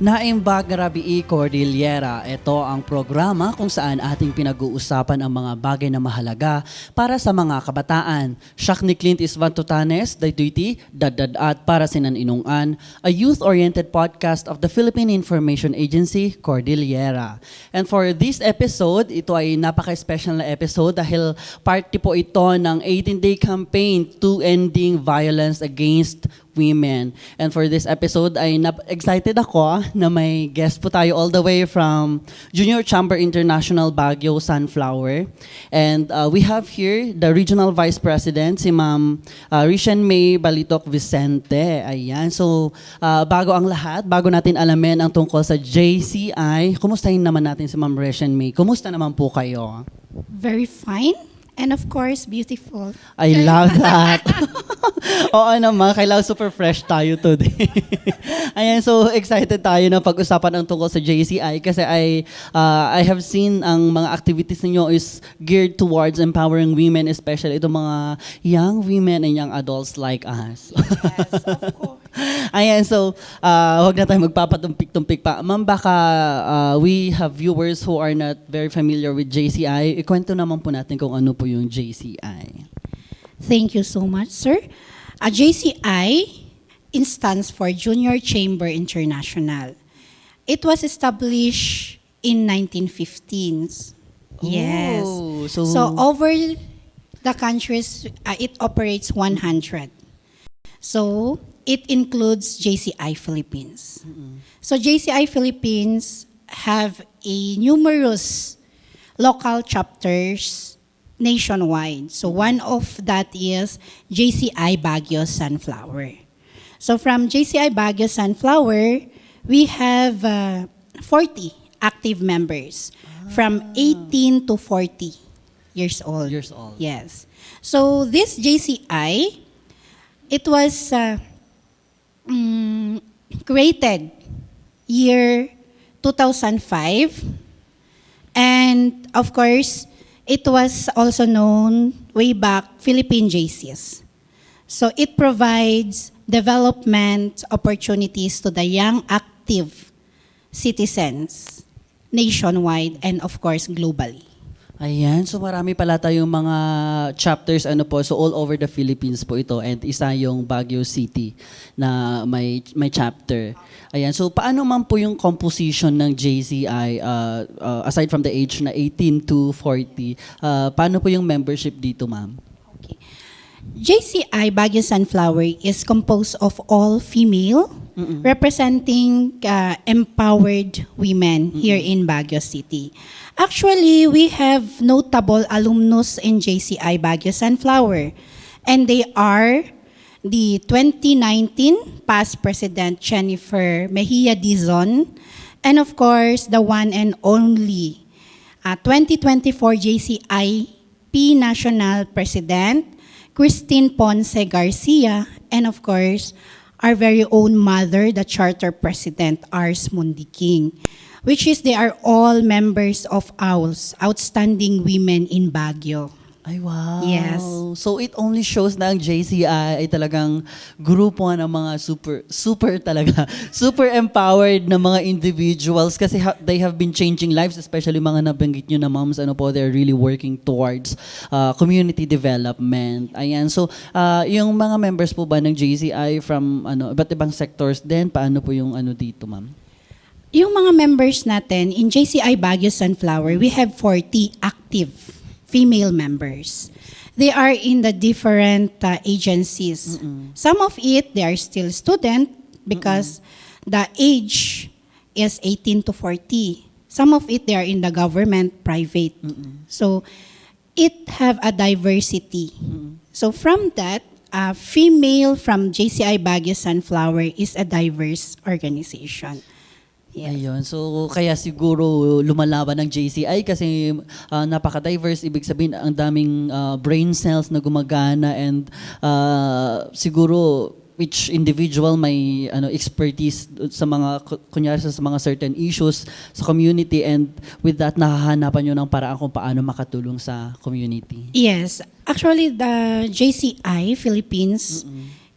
Naimbag na Rabii Cordillera, ito ang programa kung saan ating pinag-uusapan ang mga bagay na mahalaga para sa mga kabataan. Siya ni Clint Isvan Tutanes, Dayduiti, Dadad para Sinan-Inungan, a youth-oriented podcast of the Philippine Information Agency, Cordillera. And for this episode, ito ay napaka-special na episode dahil party po ito ng 18-day campaign to ending violence against women. And for this episode ay excited ako na may guest po tayo all the way from Junior Chamber International Baguio Sunflower. And we have here the Regional Vice President, si Ma'am Rishan May Balitok Vicente. Ayan. So, bago ang lahat, bago natin alamin ang tungkol sa JCI, kumustahin naman natin si Ma'am Rishan May. Kumusta naman po kayo? Very fine. And of course, beautiful. I love that. Oo naman, kailangan super fresh tayo today. Ayan, so excited tayo na pag-usapan ang tungkol sa JCI kasi I have seen ang mga activities ninyo is geared towards empowering women, especially itong mga young women and young adults like us. Yes, of course. Ayan, so huwag na tayo magpapatumpik-tumpik pa. Ma'am, baka we have viewers who are not very familiar with JCI. Ikwento naman po natin kung ano po yung JCI. Thank you so much, sir. JCI stands for Junior Chamber International. It was established in 1915s. Yes. Oh, So over the countries, it operates 100. So it includes JCI Philippines. So JCI Philippines have numerous local chapters nationwide. So one of that is JCI Baguio Sunflower. So from JCI Baguio Sunflower, we have 40 active members from 18 to 40 years old. Years old. Yes. So this JCI, it was created year 2005. And of course, it was also known way back Philippine JCs. So it provides development opportunities to the young active citizens nationwide and of course globally. Ayan, so marami pala tayong mga chapters so all over the Philippines po ito and isa yung Baguio City na may chapter. Ayan, so paano man po yung composition ng JCI aside from the age na 18 to 40, paano po yung membership dito, ma'am? Okay. JCI Baguio Sunflower is composed of all female representing empowered women here in Baguio City. Actually, we have notable alumnus in JCI Baguio Sunflower, and they are the 2019 past President Jennifer Mejia Dizon, and of course, the one and only 2024 JCIP National President, Christine Ponce Garcia, and of course, our very own mother, the Charter President, Ars Mundi King, which is they are all members of OWLS, Outstanding Women in Baguio. Ay, wow. Yes. So it only shows na ang JCI ay talagang grupo ng mga super empowered na mga individuals kasi they have been changing lives, especially mga nabanggit nyo na moms, they're really working towards community development. Ayan, so yung mga members po ba ng JCI from iba't ibang sectors din, paano po yung dito, ma'am? Yung mga members natin in JCI Baguio Sunflower, we have 40 active female members. They are in the different agencies. Some of it, they are still student because the age is 18 to 40. Some of it, they are in the government, private. So it have a diversity. So from that, female from JCI Baguio Sunflower is a diverse organization. Yes. Ayun. So, kaya siguro lumalaban ng JCI kasi napaka-diverse. Ibig sabihin, ang daming brain cells na gumagana and siguro each individual may expertise sa mga, kunyari sa mga certain issues sa community and with that, nahahanapan nyo ng paraan kung paano makatulong sa community. Yes. Actually, the JCI Philippines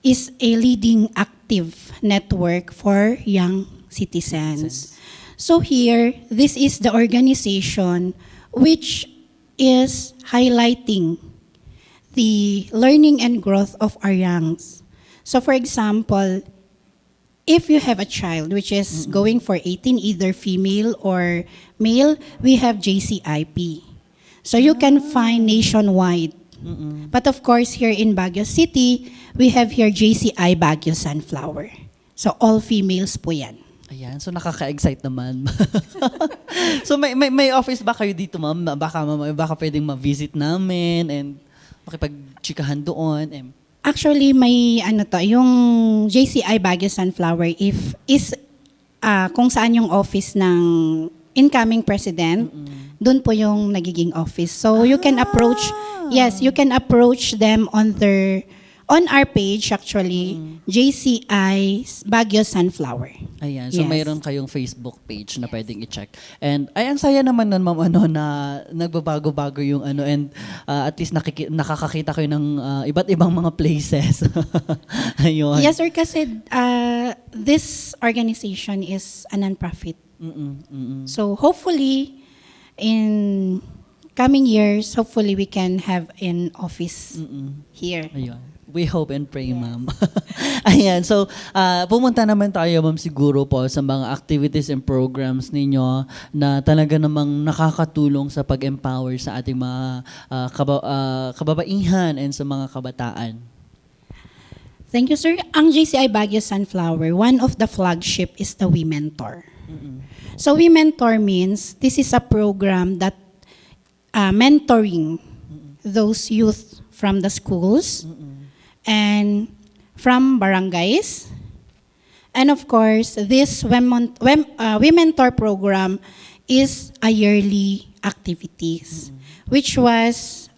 is a leading active network for young citizens. So here, this is the organization which is highlighting the learning and growth of our youngs. So for example, if you have a child which is going for 18, either female or male, we have JCIP. So you can find nationwide. But of course, here in Baguio City, we have here JCI Baguio Sunflower. So all females po yan. Ayan, so nakaka-excite naman. So may office ba kayo dito, ma'am? Baka pwedeng ma-visit namin and makipag-chikahan doon. Actually, may yung JCI Baguio Sunflower is kung saan yung office ng incoming president, doon po yung nagiging office. So you can approach, you can approach them on our page actually, JCI Baguio Sunflower. Ayan, so Yes. mayroon kayong Facebook page na pwedeng i-check. And ang saya naman nun, ma'am, na nagbabago-bago yung and at least nakakakita kayo ng iba't ibang mga places. Ayun. Yes, sir, kasi this organization is a non-profit. So hopefully, in coming years, hopefully we can have an office here. Ayun. We hope and pray, ma'am. Ayan, so pumunta naman tayo, ma'am, siguro po sa mga activities and programs ninyo na talaga namang nakakatulong sa pag-empower sa ating mga kababaihan and sa mga kabataan. Thank you, sir. Ang JCI Baguio Sunflower, one of the flagship is the We Mentor. So We Mentor means this is a program that mentoring those youth from the schools and from barangays. And of course, this We Mentor program is a yearly activities, which was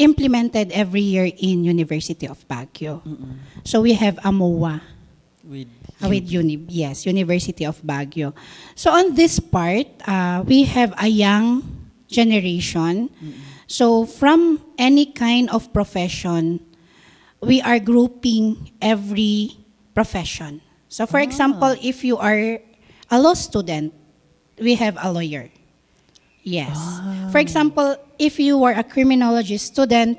implemented every year in University of Baguio. So we have AMOA with University of Baguio. So on this part, we have a young generation. So from any kind of profession, we are grouping every profession. So for example, if you are a law student, we have a lawyer. Yes. For example, if you are a criminology student,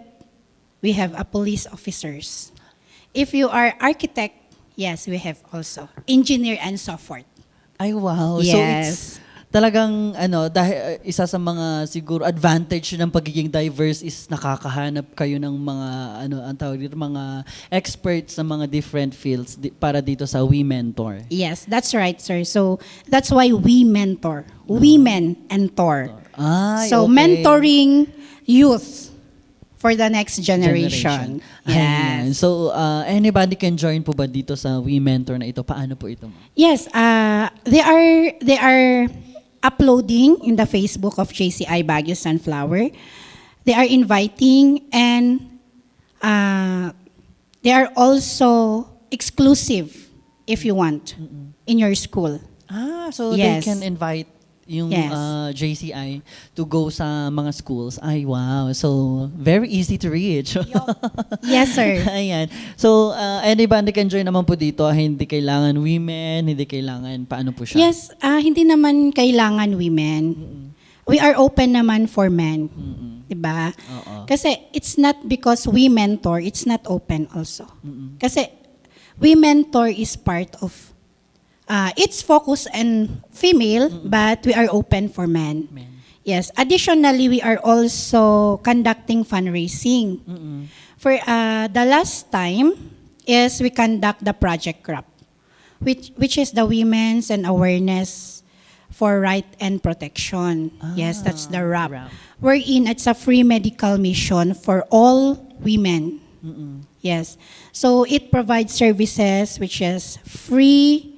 we have a police officers. If you are architect, yes, we have also engineer and so forth. Ay, wow. So Yes. it's talagang dahil isa sa mga siguro advantage ng pagiging diverse is nakakahanap kayo ng mga ang tawag dito, mga experts sa mga different fields para dito sa We Mentor. Yes, that's right, sir. So that's why we mentor. Women mentor. Ay, So okay. mentoring youth for the next generation. Ayan. Yes. So anybody can join po ba dito sa We Mentor na ito? Paano po ito, ma'am? Yes, they are uploading in the Facebook of JCI Baguio Sunflower. They are inviting and they are also exclusive if you want in your school. So Yes. they can invite yung Yes. JCI to go sa mga schools. Ay, wow. So, very easy to reach. Yes, sir. Ayan. So, anybody can join naman po dito. Hindi kailangan women, hindi kailangan, paano po siya? Yes, hindi naman kailangan women. We are open naman for men. Diba? Oo. Kasi it's not because we mentor, it's not open also. Kasi we mentor is part of, it's focused on female, but we are open for men. Men. Yes. Additionally, we are also conducting fundraising. For the last time is we conduct the Project CRAP, which is the Women's and Awareness for Right and Protection. Yes, that's the RAP. RAP. Wherein it's a free medical mission for all women. Yes. So it provides services which is free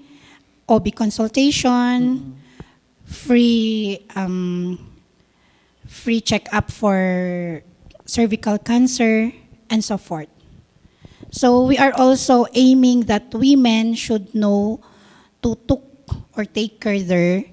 OB consultation, free check-up for cervical cancer, and so forth. So we are also aiming that women should know to take care their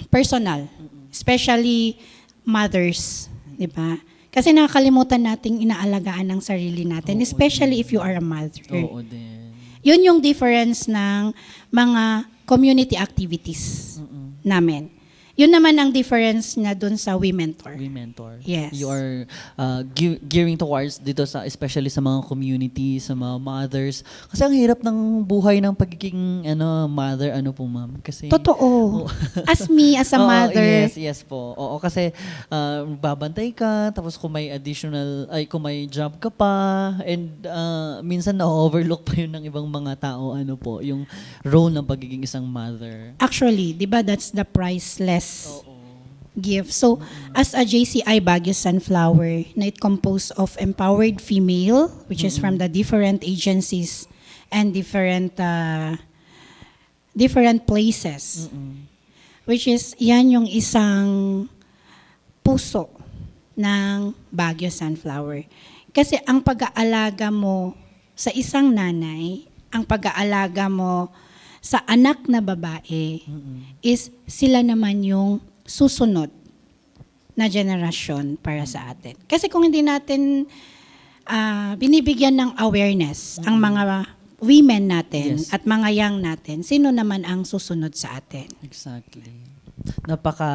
personal, especially mothers, di ba? Kasi nakakalimutan nating inaalagaan ang sarili natin, especially if you are a mother. Oo din. Yun yung difference ng mga community activities namin. Yun naman ang difference na dun sa We Mentor. We mentor. Yes. You are gearing towards dito sa especially sa mga community, sa mga mothers. Kasi ang hirap ng buhay ng pagiging mother po ma'am kasi Totoo. As me, as a Oo, mother, yes po. Oo, kasi babantay ka, tapos kung may kung may job ka pa, and minsan na-overlook pa yun ng ibang mga tao, yung role ng pagiging isang mother. actually, di ba that's the priceless gift. So, as a JCI Baguio Sunflower, na it composed of empowered female, which is from the different agencies and different places. Which is, yan yung isang puso ng Baguio Sunflower. Kasi ang pag-aalaga mo sa isang nanay, ang pag-aalaga mo sa anak na babae, is sila naman yung susunod na generasyon para sa atin. Kasi kung hindi natin binibigyan ng awareness ang mga women natin Yes. at mga young natin, sino naman ang susunod sa atin? Exactly. Napaka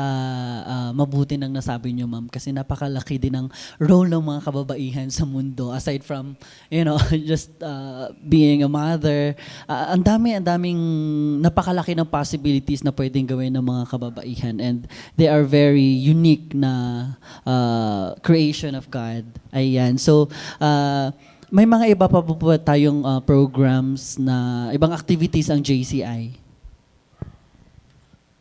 mabuti nang nasabi niyo ma'am kasi napakalaki din ng role ng mga kababaihan sa mundo aside from just being a mother. Ang daming napakalaki ng possibilities na pwedeng gawin ng mga kababaihan and they are very unique na creation of God. Ayan. So may mga iba pa po tayong programs na ibang activities ang JCI.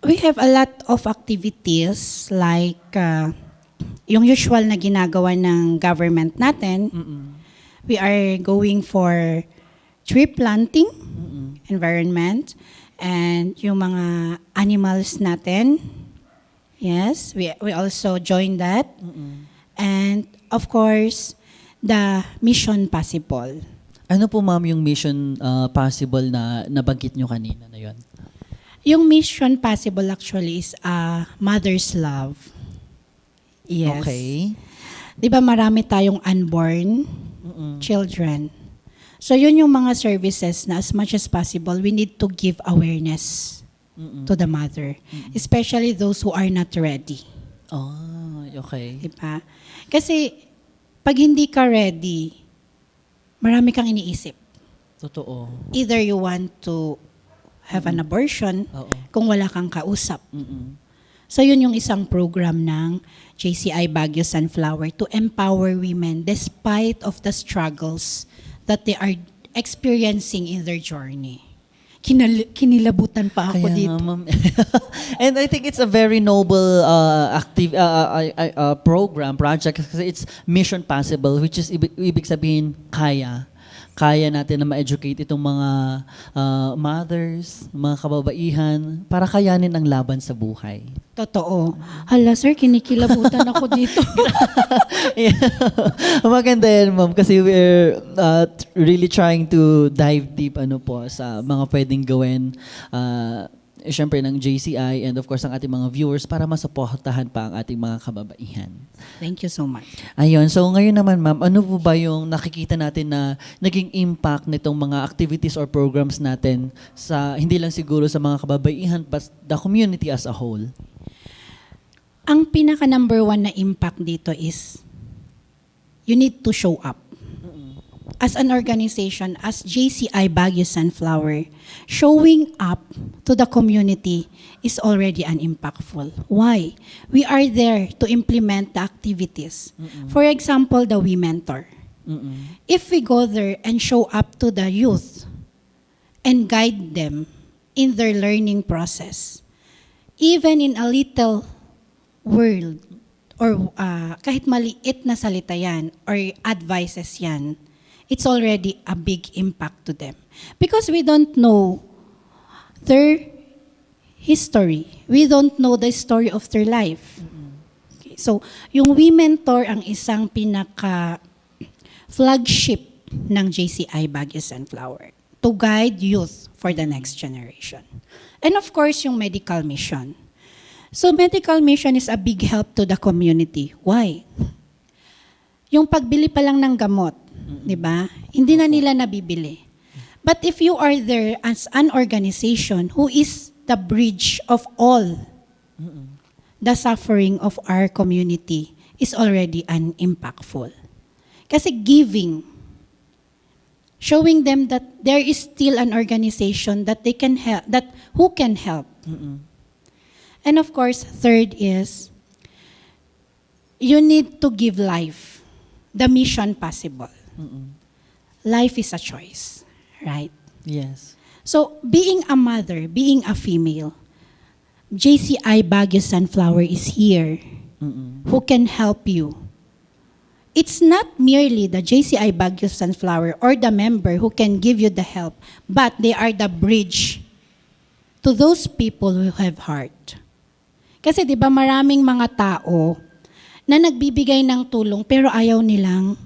We have a lot of activities like yung usual na ginagawa ng government natin. We are going for tree planting, environment, and yung mga animals natin. Yes, we also join that. And of course, the Mission Possible. Ano po ma'am yung Mission Possible na nabanggit nyo kanina na yun? Yung Mission Possible actually is a mother's love. Yes. Okay. Di ba marami tayong unborn children? So yun yung mga services na as much as possible, we need to give awareness to the mother. Especially those who are not ready. Oh, okay. Di ba? Kasi pag hindi ka ready, marami kang iniisip. Totoo. Either you want to have an abortion Oo. kung wala kang kausap. So yun yung isang program ng JCI Baguio Sunflower to empower women despite of the struggles that they are experiencing in their journey. Kinilabutan pa ako Kaya dito. nga, ma'am. And I think it's a very noble project kasi it's Mission Possible which is ibig sabihin kaya natin na ma-educate itong mga mothers, mga kababaihan para kayanin ang laban sa buhay. Totoo. Hala sir, kinikilabutan ako dito. Yeah. Maganda yan, ma'am, kasi we're really trying to dive deep sa mga pwedeng gawin syempre ng JCI and of course ang ating mga viewers para masuportahan pa ang ating mga kababaihan. Thank you so much. Ayun, so ngayon naman ma'am, ano po ba yung nakikita natin na naging impact nitong mga activities or programs natin sa hindi lang siguro sa mga kababaihan but the community as a whole? Ang pinaka number one na impact dito is you need to show up. As an organization, as JCI Baguio Sunflower, showing up to the community is already an impactful. Why? We are there to implement the activities. For example, the We Mentor. If we go there and show up to the youth and guide them in their learning process, even in a little world, or kahit maliit na salita yan, or advices yan, it's already a big impact to them. Because we don't know their history. We don't know the story of their life. Okay, so, yung We Mentor ang isang pinaka-flagship ng JCI Baguio Sunflower to guide youth for the next generation. And of course, yung medical mission. So, medical mission is a big help to the community. Why? Yung pagbili pa lang ng gamot, di ba? Hindi na nila nabibili. But if you are there as an organization who is the bridge of all the suffering of our community is already an impactful. Kasi giving, showing them that there is still an organization that they can help, that who can help. And of course, third is, you need to give life, the mission possible. Life is a choice, right? Yes. So, being a mother, being a female, JCI Baguio Sunflower is here who can help you. It's not merely the JCI Baguio Sunflower or the member who can give you the help, but they are the bridge to those people who have heart. Kasi di ba maraming mga tao na nagbibigay ng tulong pero ayaw nilang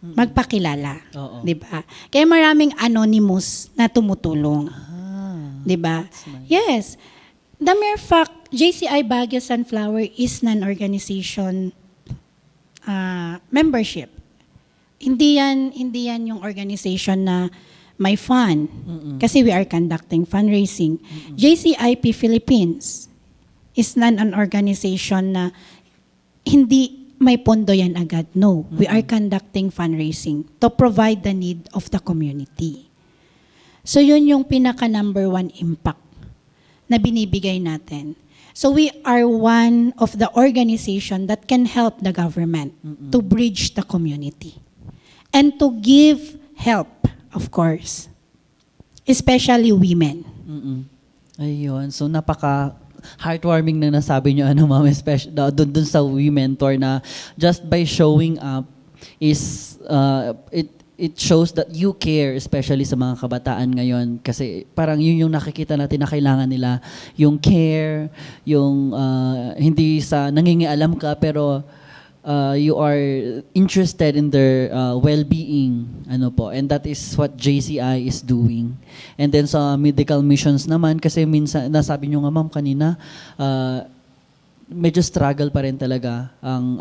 magpakilala. Oo. Di ba? Kaya maraming anonymous na tumutulong. Di ba? Nice. Yes. The mere fact, JCI Baguio Sunflower is non-organization membership. Hindi yan yung organization na may fund. Kasi we are conducting fundraising. JCIP Philippines is not an organization na hindi may pondo yan agad. No. We are conducting fundraising to provide the need of the community. So yun yung pinaka number one impact na binibigay natin. So we are one of the organization that can help the government to bridge the community and to give help, of course, especially women. Ayun. So napaka heartwarming na nasabi niyo ma'am, especially doon sa women tour na just by showing up is it shows that you care, especially sa mga kabataan ngayon, kasi parang yun yung nakikita natin na kailangan nila, yung care, yung hindi sa nangingialam ka pero you are interested in their well-being, and that is what JCI is doing. And then sa medical missions naman, kasi minsan nasabi nyo nga ma'am kanina, medyo struggle pa rin talaga ang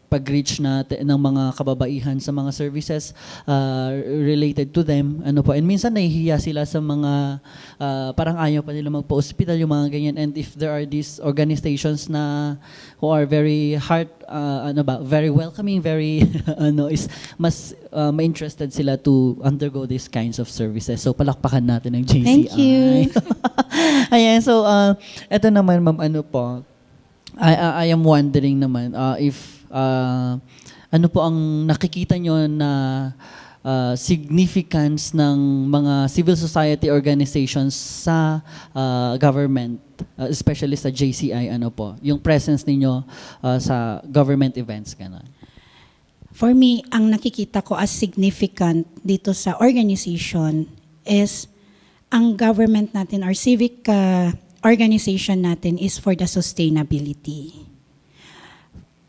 pag-reach natin ng mga kababaihan sa mga services related to them. And minsan nahihiya sila sa mga parang ayaw pa nila magpa-hospital, yung mga ganyan. And if there are these organizations na who are very very welcoming, very is mas ma-interested sila to undergo these kinds of services. So palakpakan natin ng JCI. Thank you. Ayan, so eto naman ma'am, I am wondering naman if ano po ang nakikita nyo na significance ng mga civil society organizations sa government, especially sa JCI, yung presence ninyo sa government events, gano'n? For me, ang nakikita ko as significant dito sa organization is ang government natin or civic organization natin is for the sustainability.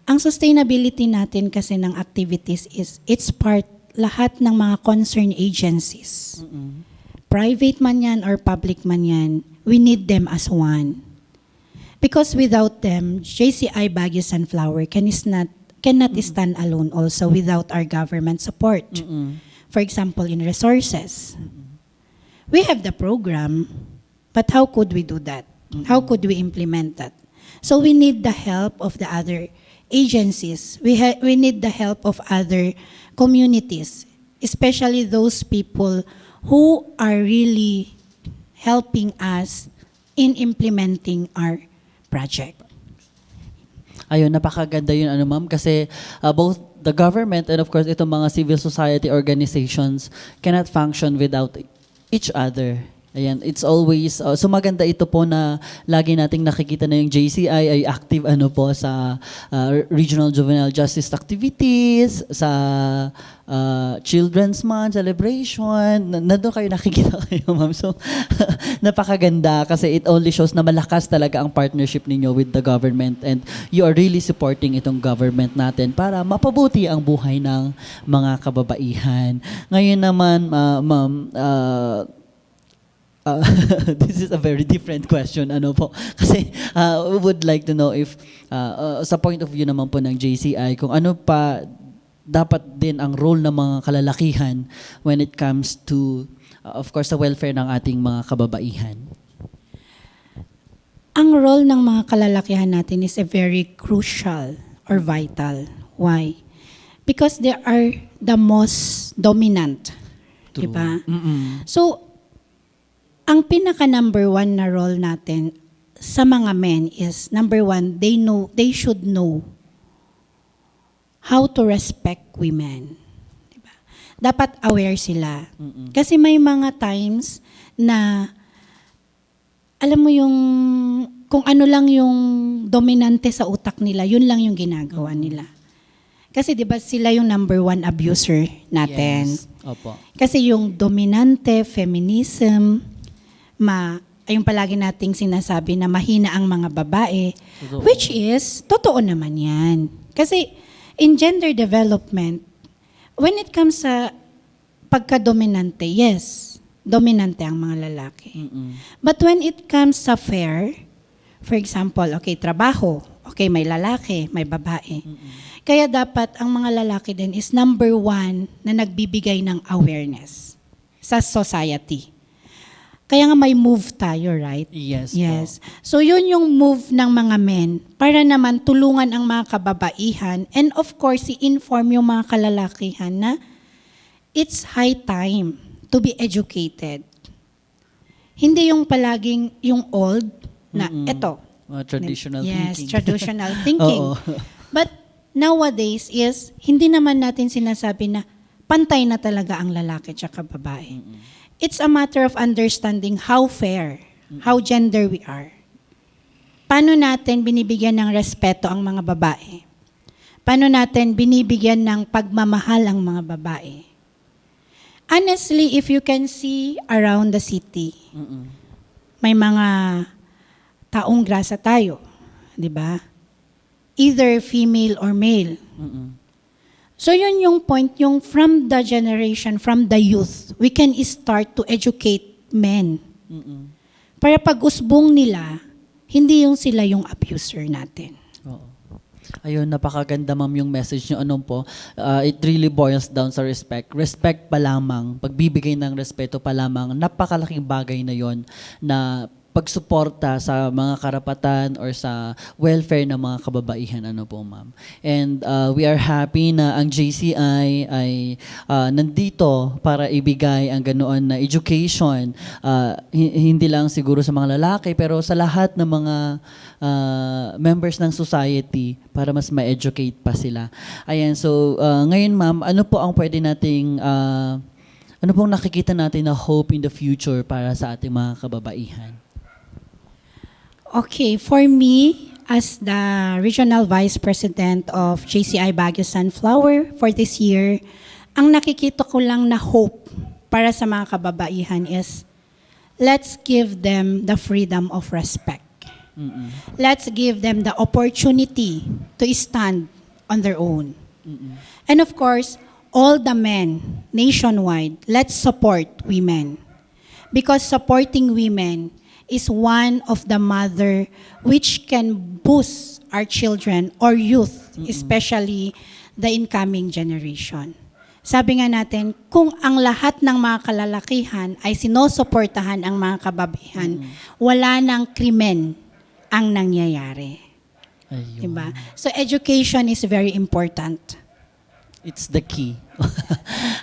Ang sustainability natin kasi ng activities is, it's part lahat ng mga concerned agencies. Private man yan or public man yan, we need them as one. Because without them, JCI Baguio Sunflower cannot stand alone also without our government support. For example, in resources. We have the program, but how could we do that? How could we implement that? So we need the help of the other agencies. We need the help of other communities, especially those people who are really helping us in implementing our project. Ayun, napakaganda yun, ma'am, kasi both the government and of course itong mga civil society organizations cannot function without each other. Ayan, it's always, so maganda ito po na lagi nating nakikita na yung JCI ay active sa regional juvenile justice activities, sa Children's Month celebration, nandun kayo nakikita kayo, ma'am. So, napakaganda kasi it only shows na malakas talaga ang partnership ninyo with the government and you are really supporting itong government natin para mapabuti ang buhay ng mga kababaihan. Ngayon naman, ma'am, this is a very different question, kasi we would like to know if sa point of view naman po ng JCI, kung ano pa dapat din ang role ng mga kalalakihan when it comes to, of course, the welfare ng ating mga kababaihan? Ang role ng mga kalalakihan natin is a very crucial or vital. Why? Because they are the most dominant. True. Diba? Mm-mm. So, ang pinaka number one na role natin sa mga men is, number one, they should know how to respect women. Diba? Dapat aware sila. Mm-mm. Kasi may mga times na, alam mo yung, kung ano lang yung dominante sa utak nila, yun lang yung ginagawa nila. Kasi di ba sila yung number one abuser natin. Yes. Opo. Kasi yung dominante, feminism, yung palagi nating sinasabi na mahina ang mga babae, Totoo. which is, totoo naman yan. Kasi in gender development, when it comes sa pagka-dominante, yes, dominante ang mga lalaki. Mm-mm. But when it comes sa fair, for example, okay, trabaho, okay, may lalaki, may babae. Kaya dapat ang mga lalaki din is number one na nagbibigay ng awareness sa society. Kaya nga may move tayo, right? Yes. Yes. So yun yung move ng mga men para naman tulungan ang mga kababaihan and of course i-inform yung mga kalalakihan na it's high time to be educated. Hindi yung palaging yung old na eto. Traditional Yes, thinking. traditional thinking. Oo. But nowadays is hindi naman natin sinasabi na pantay na talaga ang lalaki at babae. It's a matter of understanding how fair, how gender we are. Paano natin binibigyan ng respeto ang mga babae? Paano natin binibigyan ng pagmamahal ang mga babae? Honestly, if you can see around the city, may mga taong grasa tayo, di ba? Either female or male. So yun yung point, yung from the generation, from the youth, we can start to educate men. Para pag usbong nila, hindi yung sila yung abuser natin. Oo. Ayun, napakaganda ma'am yung message nyo. Anong po, it really boils down sa respect. Respect pa lamang, pagbibigay ng respeto pa lamang, napakalaking bagay na yon na pagsuporta sa mga karapatan or sa welfare ng mga kababaihan. Ano po ma'am. And we are happy na ang JCI ay nandito para ibigay ang ganoon na education. Hindi lang siguro sa mga lalaki pero sa lahat ng mga members ng society para mas ma-educate pa sila. Ayan, so ngayon ma'am, ano po ang pwede nating, ano pong nakikita natin na hope in the future para sa ating mga kababaihan? Okay, for me, as the Regional Vice President of JCI Baguio Sunflower for this year, ang nakikita ko lang na hope para sa mga kababaihan is, let's give them the freedom of respect. Let's give them the opportunity to stand on their own. And of course, all the men nationwide, let's support women. Because supporting women is one of the mother which can boost our children or youth, especially the incoming generation. Sabi nga natin, kung ang lahat ng mga kalalakihan ay sinusuportahan ang mga kababaihan, wala nang krimen ang nangyayari. Ayun. Diba? So education is very important. It's the key.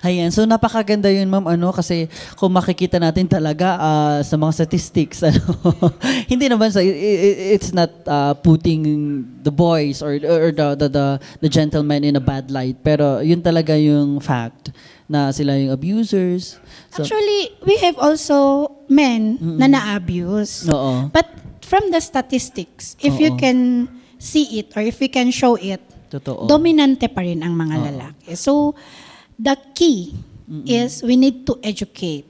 Ayan. So napakaganda yun ma'am kasi kung makikita natin talaga sa mga statistics hindi naman it's not putting the boys or the gentlemen in a bad light pero yun talaga yung fact na sila yung abusers. So, Actually, we have also men na na-abuse. oo. But from the statistics, if you Oo. can see it or if we can show it, Totoo. dominante pa rin ang mga lalaki. So, the key is we need to educate.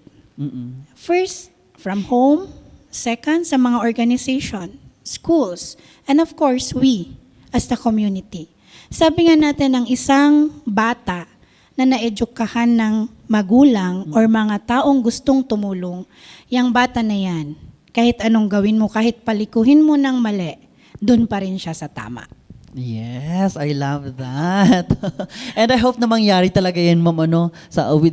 First, from home. Second, sa mga organization, schools. And of course, we as the community. Sabi nga natin, ang isang bata na naedukahan ng magulang or mga taong gustong tumulong, yung bata na yan, kahit anong gawin mo, kahit palikuhin mo ng mali, dun pa rin siya sa tama. Yes, I love that. And I hope na mangyari talaga yan, ma'am,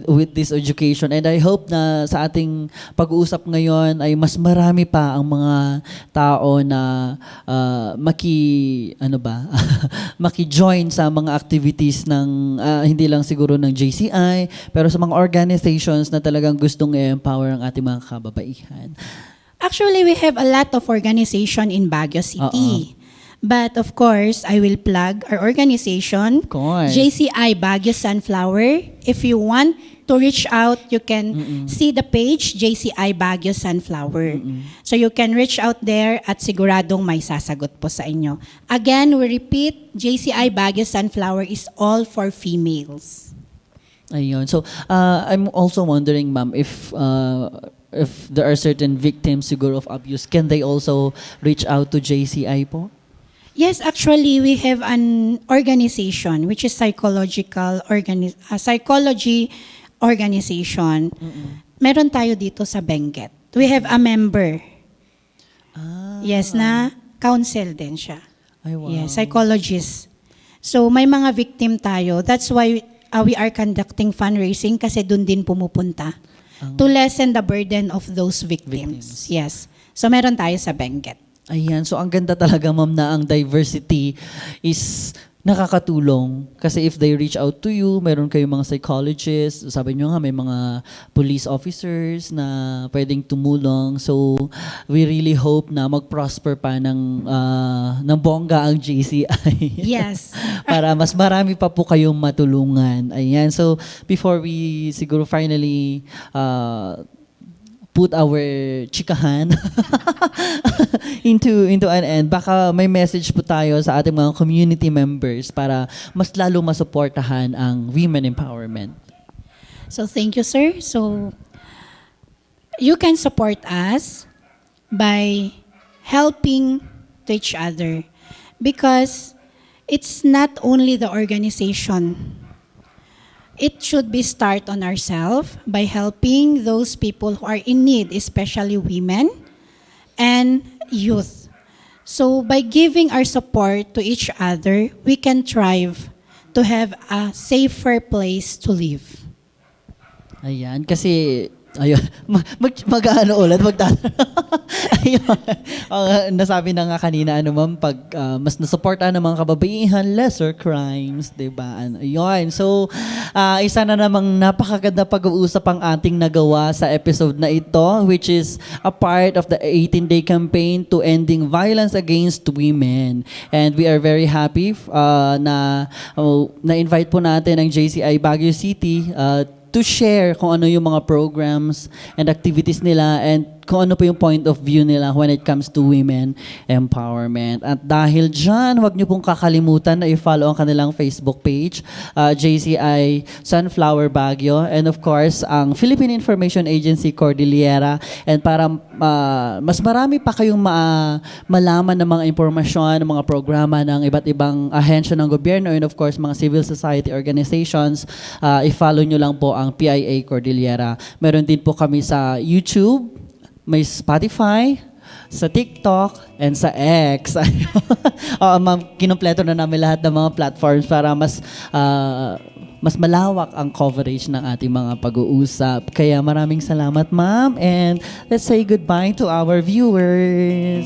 with this education. And I hope na sa ating pag-uusap ngayon ay mas marami pa ang mga tao na maki-join sa mga activities ng hindi lang siguro ng JCI, pero sa mga organizations na talagang gustong i-empower ang ating mga kababaihan. Actually, we have a lot of organization in Baguio City. But of course, I will plug our organization, Of course. JCI Baguio Sunflower. If you want to reach out, you can see the page, JCI Baguio Sunflower. So you can reach out there at siguradong may sasagot po sa inyo. Again, we repeat, JCI Baguio Sunflower is all for females. Ayun. So, I'm also wondering, ma'am, if there are certain victims siguro of abuse, can they also reach out to JCI po? Yes, actually, we have an organization which is psychology organization. Meron tayo dito sa Benguet. We have a member. Yes, na counsel din siya. Ay, wow. Yes, psychologist. So may mga victim tayo. That's why we are conducting fundraising kasi dun din pumupunta to lessen the burden of those victims. Yes. So meron tayo sa Benguet. Ayan, so ang ganda talaga, ma'am, na ang diversity is nakakatulong. Kasi if they reach out to you, meron kayong mga psychologists, sabi nyo nga, may mga police officers na pwedeng tumulong. So, we really hope na mag-prosper pa ng bongga ang JCI. Yes. Para mas marami pa po kayong matulungan. Ayan, so before we siguro finally put our chikahan into an end, baka may message po tayo sa ating mga community members para mas lalo masuportahan ang women empowerment. So thank you, sir. So you can support us by helping to each other because it's not only the organization. It should be start on ourselves by helping those people who are in need, especially women and youth. So by giving our support to each other, we can thrive to have a safer place to live. Ayan, kasi ayun, mag-ano ulit, ayun. Nasabi na nga kanina, ma'am, pag mas nasuportahan ng mga kababaihan, lesser crimes, diba? Ayun. So, isa na namang napakaganda pag-uusap ang ating nagawa sa episode na ito, which is a part of the 18-day campaign to ending violence against women. And we are very happy na-invite po natin ang JCI Baguio City to share kung ano yung mga programs and activities nila and kung ano po yung point of view nila when it comes to women empowerment. At dahil dyan, huwag niyo pong kakalimutan na i-follow ang kanilang Facebook page, JCI Sunflower Baguio, and of course, ang Philippine Information Agency Cordillera. And para mas marami pa kayong malaman ng mga impormasyon, ng mga programa ng iba't ibang ahensya ng gobyerno, and of course, mga civil society organizations, i-follow nyo lang po ang PIA Cordillera. Meron din po kami sa YouTube, may Spotify, sa TikTok, and sa X. Ma'am, kinumpleto na namin lahat ng mga platforms para mas malawak ang coverage ng ating mga pag-uusap. Kaya maraming salamat, ma'am, and let's say goodbye to our viewers.